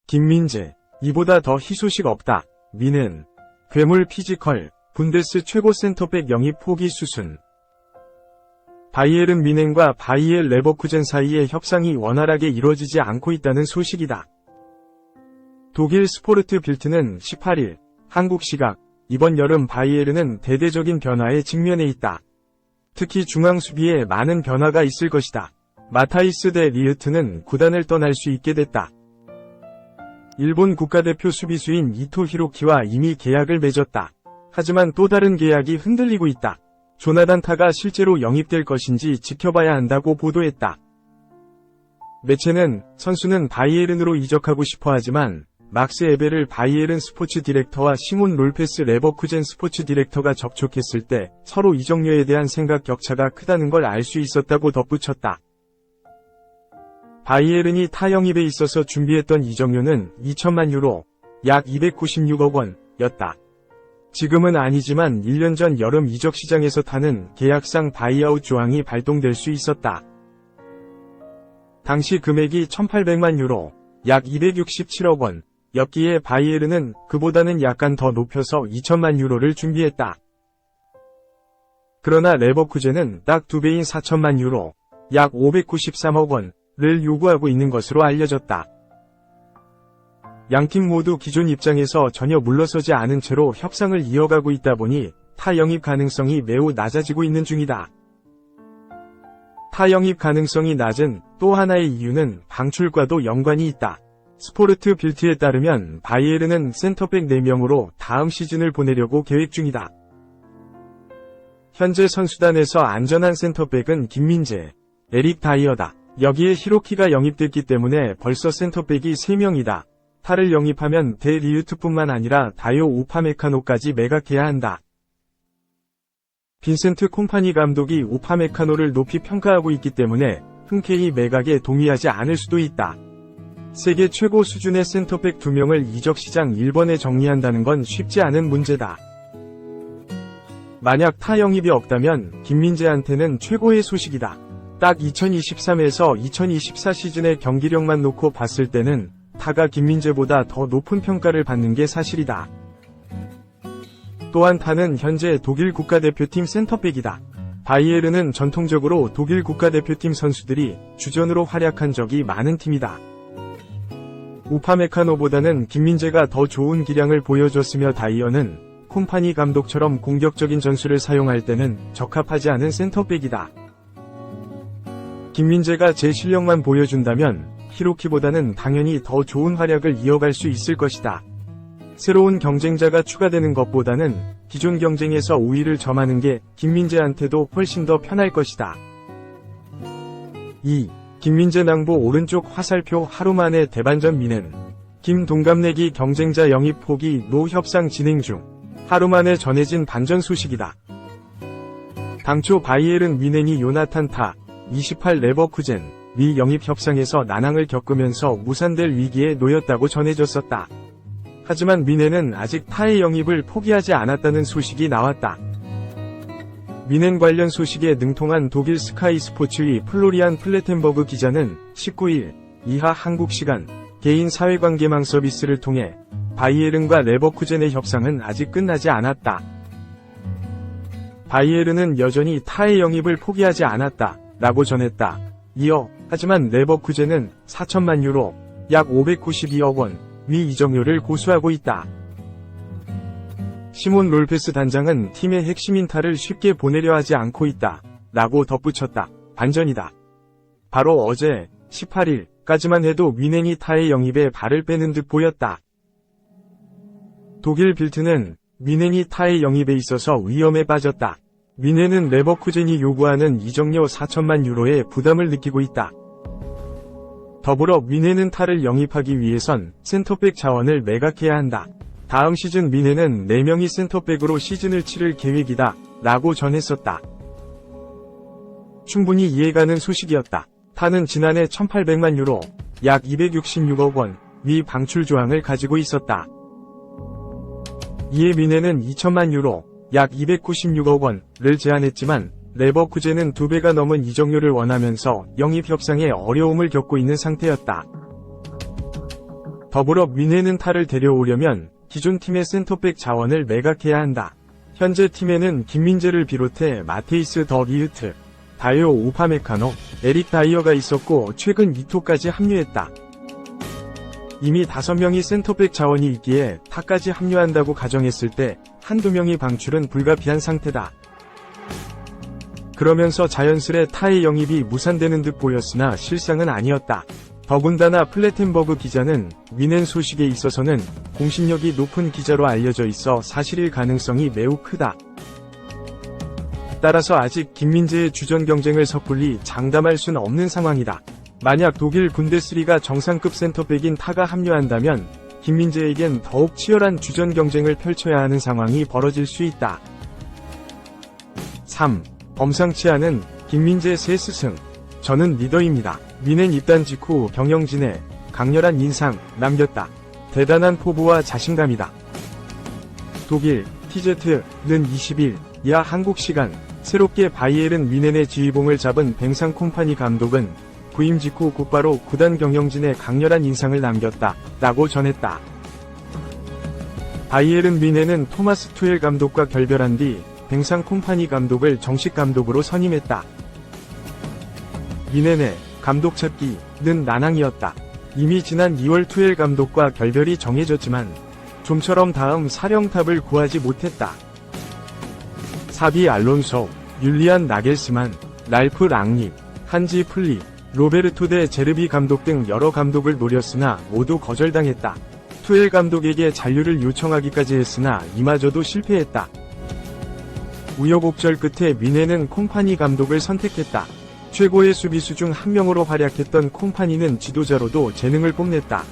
김민재, 이보다 더 희소식 없다. 미넨, 괴물 피지컬, 분데스 최고 센터백 영입 포기 수순. 바이에른 미넨과 바이엘 레버쿠젠 사이의 협상이 원활하게 이루어지지 않고 있다는 소식이다. 독일 스포르트 빌트는 18일, 한국 시각, 이번 여름 바이에른은 대대적인 변화에 직면해 있다. 특히 중앙 수비에 많은 변화가 있을 것이다. 마타이스 데 리흐트는 구단을 떠날 수 있게 됐다. 일본 국가대표 수비수인 이토 히로키와 이미 계약을 맺었다. 하지만 또 다른 계약이 흔들리고 있다. 조나단 타가 실제로 영입될 것인지 지켜봐야 한다고 보도했다. 매체는 선수는 바이에른으로 이적하고 싶어 하지만 막스 에베를 바이에른 스포츠 디렉터와 시몬 롤페스 레버쿠젠 스포츠 디렉터가 접촉했을 때 서로 이적료에 대한 생각 격차가 크다는 걸 알 수 있었다고 덧붙였다. 바이에른이 타 영입에 있어서 준비했던 이적료는 2천만 유로, 약 296억 원이었다. 지금은 아니지만 1년 전 여름 이적 시장에서 타는 계약상 바이아웃 조항이 발동될 수 있었다. 당시 금액이 1,800만 유로, 약 267억 원이었기에 바이에른은 그보다는 약간 더 높여서 2천만 유로를 준비했다. 그러나 레버쿠젠은 딱 2배인 4천만 유로, 약 593억 원을 요구하고 있는 것으로 알려졌다. 양팀 모두 기존 입장에서 전혀 물러서지 않은 채로 협상을 이어가고 있다 보니 타 영입 가능성이 매우 낮아지고 있는 중이다. 타 영입 가능성이 낮은 또 하나의 이유는 방출과도 연관이 있다. 스포르트 빌트에 따르면 바이에른은 센터백 4명으로 다음 시즌을 보내려고 계획 중이다. 현재 선수단에서 안전한 센터백은 김민재, 에릭 다이어다. 여기에 히로키가 영입됐기 때문에 벌써 센터백이 3명이다. 타를 영입하면 데 리흐트뿐만 아니라 다요 우파메카노까지 매각해야 한다. 빈센트 콤파니 감독이 우파메카노를 높이 평가하고 있기 때문에 흔쾌히 매각에 동의하지 않을 수도 있다. 세계 최고 수준의 센터백 2명을 이적 시장 1번에 정리한다는 건 쉽지 않은 문제다. 만약 타 영입이 없다면 김민재한테는 최고의 소식이다. 딱 2023에서 2024 시즌의 경기력만 놓고 봤을 때는 타가 김민재보다 더 높은 평가를 받는 게 사실이다. 또한 타는 현재 독일 국가대표팀 센터백이다. 바이에른은 전통적으로 독일 국가대표팀 선수들이 주전으로 활약한 적이 많은 팀이다. 우파메카노보다는 김민재가 더 좋은 기량을 보여줬으며 다이어는 콤파니 감독처럼 공격적인 전술을 사용할 때는 적합하지 않은 센터백이다. 김민재가 제 실력만 보여준다면 히로키보다는 당연히 더 좋은 활약을 이어갈 수 있을 것이다. 새로운 경쟁자가 추가되는 것보다는 기존 경쟁에서 우위를 점하는 게 김민재한테도 훨씬 더 편할 것이다. 2. 김민재 낭보 오른쪽 화살표 하루 만에 대반전 미넨. 김 동갑내기 경쟁자 영입 포기 노 협상 진행 중. 하루 만에 전해진 반전 소식이다. 당초 바이에른 미넨이 요나탄 타, 28 레버쿠젠, 미 영입 협상에서 난항을 겪으면서 무산될 위기에 놓였다고 전해졌었다. 하지만 미넨은 아직 타의 영입을 포기하지 않았다는 소식이 나왔다. 미넨 관련 소식에 능통한 독일 스카이 스포츠의 플로리안 플레텐버그 기자는 19일 이하 한국 시간 개인 사회관계망 서비스를 통해 바이에른과 레버쿠젠의 협상은 아직 끝나지 않았다. 바이에른은 여전히 타의 영입을 포기하지 않았다 라고 전했다. 이어 하지만 레버쿠젠은 4천만 유로, 약 592억 원 위 이적료를 고수하고 있다. 시몬 롤페스 단장은 팀의 핵심인 타를 쉽게 보내려 하지 않고 있다 라고 덧붙였다. 반전이다. 바로 어제 18일까지만 해도 미넨이 타의 영입에 발을 빼는 듯 보였다. 독일 빌트는 미넨이 타의 영입에 있어서 위험에 빠졌다. 미넨은 레버쿠젠이 요구하는 이적료 4천만 유로에 부담을 느끼고 있다. 더불어 미넨은 타를 영입하기 위해선 센터백 자원을 매각해야 한다. 다음 시즌 미넨은 4명이 센터백으로 시즌을 치를 계획이다 라고 전했었다. 충분히 이해가는 소식이었다. 타는 지난해 1,800만 유로, 약 266억 원 위 방출 조항을 가지고 있었다. 이에 미넨은 2천만 유로, 약 296억 원을 제안했지만 레버쿠젠은 2배가 넘은 이적료를 원하면서 영입 협상에 어려움을 겪고 있는 상태였다. 더불어 미네는 타를 데려오려면 기존 팀의 센터백 자원을 매각해야 한다. 현재 팀에는 김민재를 비롯해 마테이스 더 리흐트, 다요 오파메카노, 에릭 다이어가 있었고 최근 이토까지 합류했다. 이미 5명이 센터백 자원이 있기에 타까지 합류한다고 가정했을 때 한두 명이 방출은 불가피한 상태다. 그러면서 자연스레 타의 영입이 무산되는 듯 보였으나 실상은 아니었다. 더군다나 플래텐버그 기자는 미넨 소식에 있어서는 공신력이 높은 기자로 알려져 있어 사실일 가능성이 매우 크다. 따라서 아직 김민재의 주전 경쟁을 섣불리 장담할 수는 없는 상황이다. 만약 독일 분데스리가 정상급 센터백인 타가 합류한다면 김민재에겐 더욱 치열한 주전 경쟁을 펼쳐야 하는 상황이 벌어질 수 있다. 3. 범상치 않은 김민재 새 스승. 저는 리더입니다. 미넨 입단 직후 경영진에 강렬한 인상 남겼다. 대단한 포부와 자신감이다. 독일 TZ는 20일 야 한국 시간 새롭게 바이에른 미넨의 지휘봉을 잡은 뱅상 콤파니 감독은 부임 직후 곧바로 구단 경영진에 강렬한 인상을 남겼다 라고 전했다. 바이에른 미넨은 토마스 투엘 감독과 결별한 뒤 뱅상 콤파니 감독을 정식 감독으로 선임했다. 미넨의 감독 찾기는 난항이었다. 이미 지난 2월 투엘 감독과 결별이 정해졌지만 좀처럼 다음 사령탑을 구하지 못했다. 사비 알론소, 율리안 나겔스만, 랄프 랑립, 한지 플릭, 로베르토 데 제르비 감독 등 여러 감독을 노렸으나 모두 거절당했다. 투엘 감독에게 잔류를 요청하기까지 했으나 이마저도 실패했다. 우여곡절 끝에 미넨은 콤파니 감독을 선택했다. 최고의 수비수 중 한 명으로 활약했던 콤파니는 지도자로도 재능을 뽐냈다.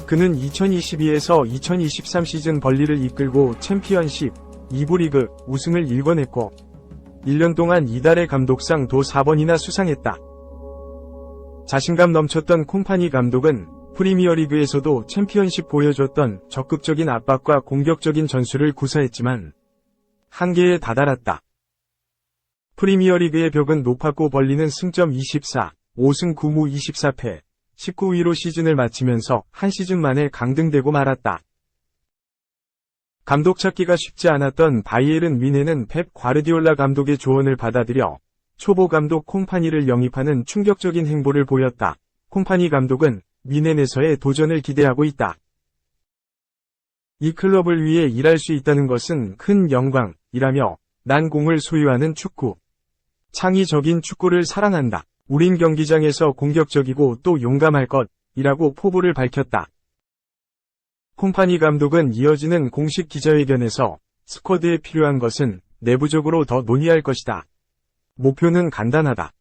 그는 2022에서 2023 시즌 벌리를 이끌고 챔피언십, 2부 리그 우승을 일궈냈고 1년 동안 이달의 감독상 도 4번이나 수상했다. 자신감 넘쳤던 콤파니 감독은 프리미어리그에서도 챔피언십 보여줬던 적극적인 압박과 공격적인 전술을 구사했지만 한계에 다다랐다. 프리미어리그의 벽은 높았고 벌리는 승점 24, 5승 9무 24패, 19위로 시즌을 마치면서 한 시즌 만에 강등되고 말았다. 감독 찾기가 쉽지 않았던 바이에른 미넨은 펩 과르디올라 감독의 조언을 받아들여 초보 감독 콤파니를 영입하는 충격적인 행보를 보였다. 콤파니 감독은 미넨에서의 도전을 기대하고 있다. 이 클럽을 위해 일할 수 있다는 것은 큰 영광이라며 난 공을 소유하는 축구. 창의적인 축구를 사랑한다. 우린 경기장에서 공격적이고 또 용감할 것이라고 포부를 밝혔다. 콤파니 감독은 이어지는 공식 기자회견에서 스쿼드에 필요한 것은 내부적으로 더 논의할 것이다. 목표는 간단하다.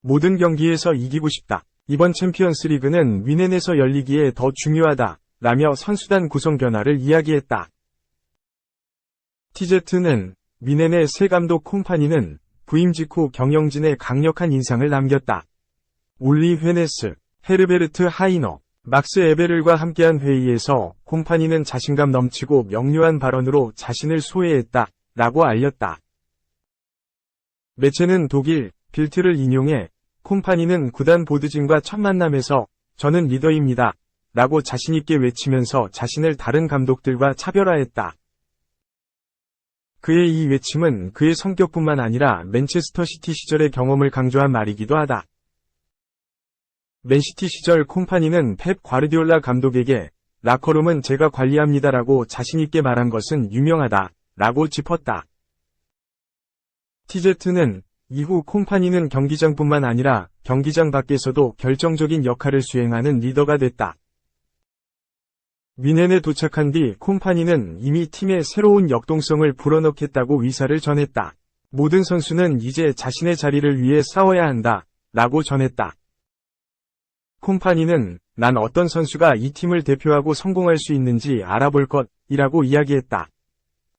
모든 경기에서 이기고 싶다. 이번 챔피언스 리그는 미넨에서 열리기에 더 중요하다. 라며 선수단 구성 변화를 이야기했다. TZ는 미넨의 새 감독 콤파니는 부임 직후 경영진에 강력한 인상을 남겼다. 울리 회네스, 헤르베르트 하이너, 막스 에베를과 함께한 회의에서 콤파니는 자신감 넘치고 명료한 발언으로 자신을 소개했다 라고 알렸다. 매체는 독일 빌트를 인용해 콤파니는 구단 보드진과 첫 만남에서 저는 리더입니다 라고 자신있게 외치면서 자신을 다른 감독들과 차별화했다. 그의 이 외침은 그의 성격뿐만 아니라 맨체스터 시티 시절의 경험을 강조한 말이기도 하다. 맨시티 시절 콤파니는 펩 과르디올라 감독에게 라커룸은 제가 관리합니다라고 자신있게 말한 것은 유명하다 라고 짚었다. TZ는 이후 콤파니는 경기장뿐만 아니라 경기장 밖에서도 결정적인 역할을 수행하는 리더가 됐다. 미넨에 도착한 뒤 콤파니는 이미 팀의 새로운 역동성을 불어넣겠다고 의사를 전했다. 모든 선수는 이제 자신의 자리를 위해 싸워야 한다 라고 전했다. 콤파니는 난 어떤 선수가 이 팀을 대표하고 성공할 수 있는지 알아볼 것이라고 이야기했다.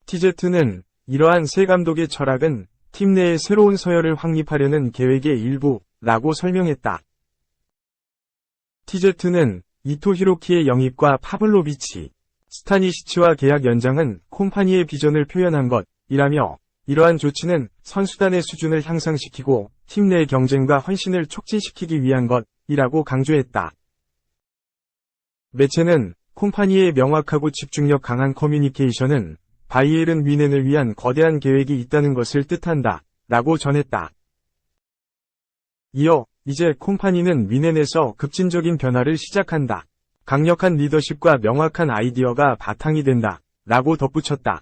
TZ는 이러한 새 감독의 철학은 팀 내에 새로운 서열을 확립하려는 계획의 일부라고 설명했다. TZ는 이토 히로키의 영입과 파블로비치, 스타니시치와 계약 연장은 콤파니의 비전을 표현한 것이라며 이러한 조치는 선수단의 수준을 향상시키고 팀 내 경쟁과 헌신을 촉진시키기 위한 것이라고 강조했다. 매체는 콤파니의 명확하고 집중력 강한 커뮤니케이션은 바이에른 뮌헨을 위한 거대한 계획이 있다는 것을 뜻한다. 라고 전했다. 이어 이제 콤파니는 뮌헨에서 급진적인 변화를 시작한다. 강력한 리더십과 명확한 아이디어가 바탕이 된다. 라고 덧붙였다.